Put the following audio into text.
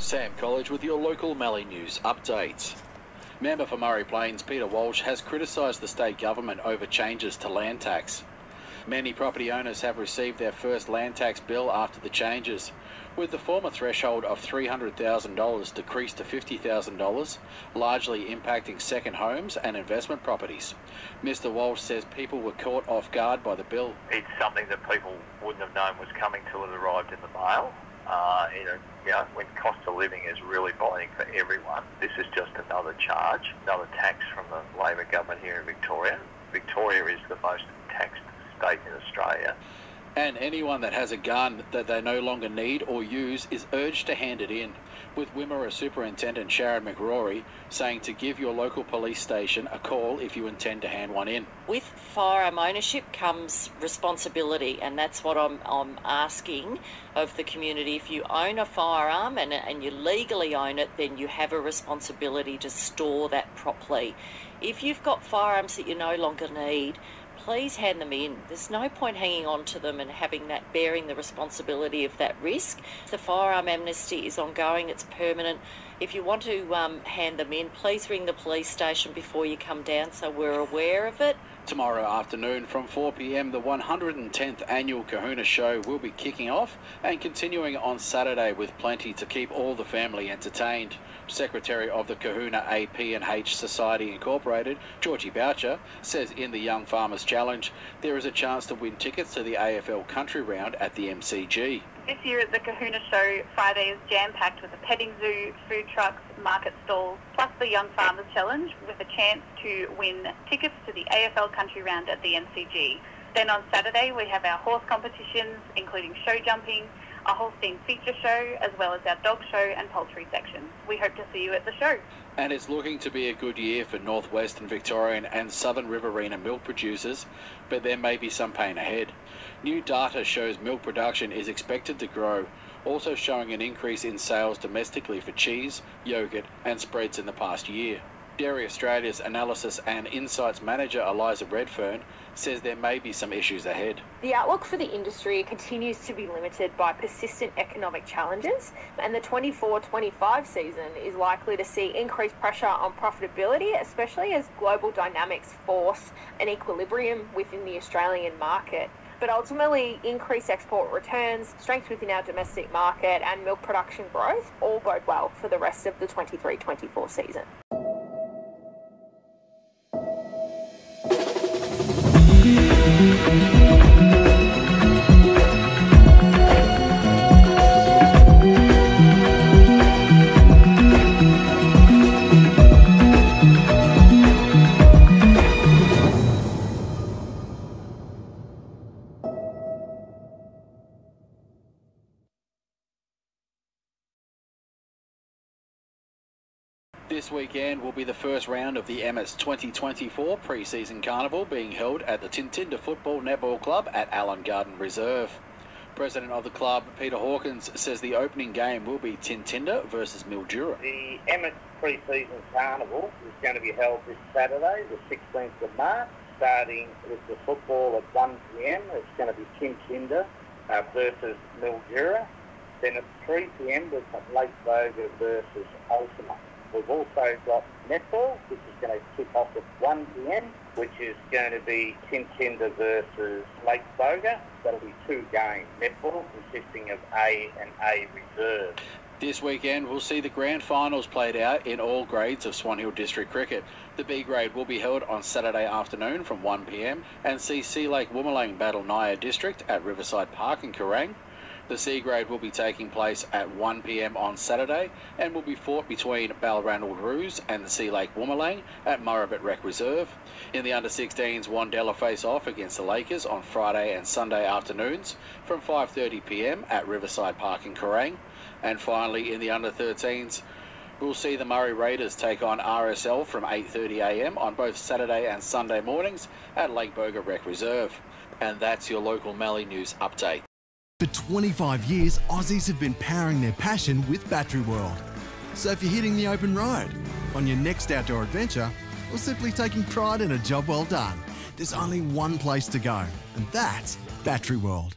Sam College with your local Mallee News updates. Member for Murray Plains Peter Walsh has criticised the state government over changes to land tax. Many property owners have received their first land tax bill after the changes, with the former threshold of $300,000 decreased to $50,000, largely impacting second homes and investment properties. Mr Walsh says people were caught off guard by the bill. It's something that people wouldn't have known was coming till it arrived in the mail. When cost of living is really biting for everyone, this is just another charge, another tax from the Labor government here in Victoria. Victoria is the most taxed state in Australia. And anyone that has a gun that they no longer need or use is urged to hand it in, with Wimmera Superintendent Sharon McRory saying to give your local police station a call if you intend to hand one in. With firearm ownership comes responsibility, and that's what I'm asking of the community. If you own a firearm and you legally own it, then you have a responsibility to store that properly. If you've got firearms that you no longer need, please hand them in. There's no point hanging on to them and bearing the responsibility of that risk. The firearm amnesty is ongoing, it's permanent. If you want to hand them in, please ring the police station before you come down so we're aware of it. Tomorrow afternoon from 4 p.m, the 110th annual Kahuna Show will be kicking off and continuing on Saturday with plenty to keep all the family entertained. Secretary of the Kahuna AP&H Society Incorporated, Georgie Boucher, says in the Young Farmers Challenge there is a chance to win tickets to the AFL Country Round at the MCG. This year at the Kahuna Show, Friday is jam-packed with a petting zoo, food trucks, market stalls, plus the Young Farmers Challenge with a chance to win tickets to the AFL Country Round at the MCG. Then on Saturday we have our horse competitions, including show jumping, a Holstein feature show, as well as our dog show and poultry sections. We hope to see you at the show. And it's looking to be a good year for northwestern Victorian and southern Riverina milk producers, but there may be some pain ahead. New data shows milk production is expected to grow, also showing an increase in sales domestically for cheese, yogurt and spreads in the past year. Dairy Australia's Analysis and Insights Manager Eliza Redfern says there may be some issues ahead. The outlook for the industry continues to be limited by persistent economic challenges, and the 24-25 season is likely to see increased pressure on profitability, especially as global dynamics force an equilibrium within the Australian market. But ultimately, increased export returns, strength within our domestic market and milk production growth all bode well for the rest of the 23-24 season. This weekend will be the first round of the Emmets 2024 pre-season carnival being held at the Tintinda Football Netball Club at Allen Garden Reserve. President of the club, Peter Hawkins, says the opening game will be Tintinda versus Mildura. The Emmets pre-season carnival is going to be held this Saturday, the 16th of March, starting with the football at 1 p.m. It's going to be Tintinda versus Mildura. Then at 3 p.m. we've got Lake Boga versus Ultima. We've also got netball, which is going to kick off at 1 p.m, which is going to be Tintinda versus Lake Boga. That'll be 2 games. Netball consisting of A and A reserve. This weekend we'll see the grand finals played out in all grades of Swan Hill District Cricket. The B grade will be held on Saturday afternoon from 1 p.m. and see Sea Lake Woomalang battle Naya District at Riverside Park in Kerrang. The C grade will be taking place at 1 p.m. on Saturday and will be fought between Balranald Roos and the Sea Lake Woomalang at Murrabit Rec Reserve. In the under-16s, Wandella face off against the Lakers on Friday and Sunday afternoons from 5:30 p.m. at Riverside Park in Kerrang. And finally, in the under-13s, we'll see the Murray Raiders take on RSL from 8:30 a.m. on both Saturday and Sunday mornings at Lake Boga Rec Reserve. And that's your local Mallee News update. For 25 years, Aussies have been powering their passion with Battery World. So if you're hitting the open road, on your next outdoor adventure, or simply taking pride in a job well done, there's only one place to go, and that's Battery World.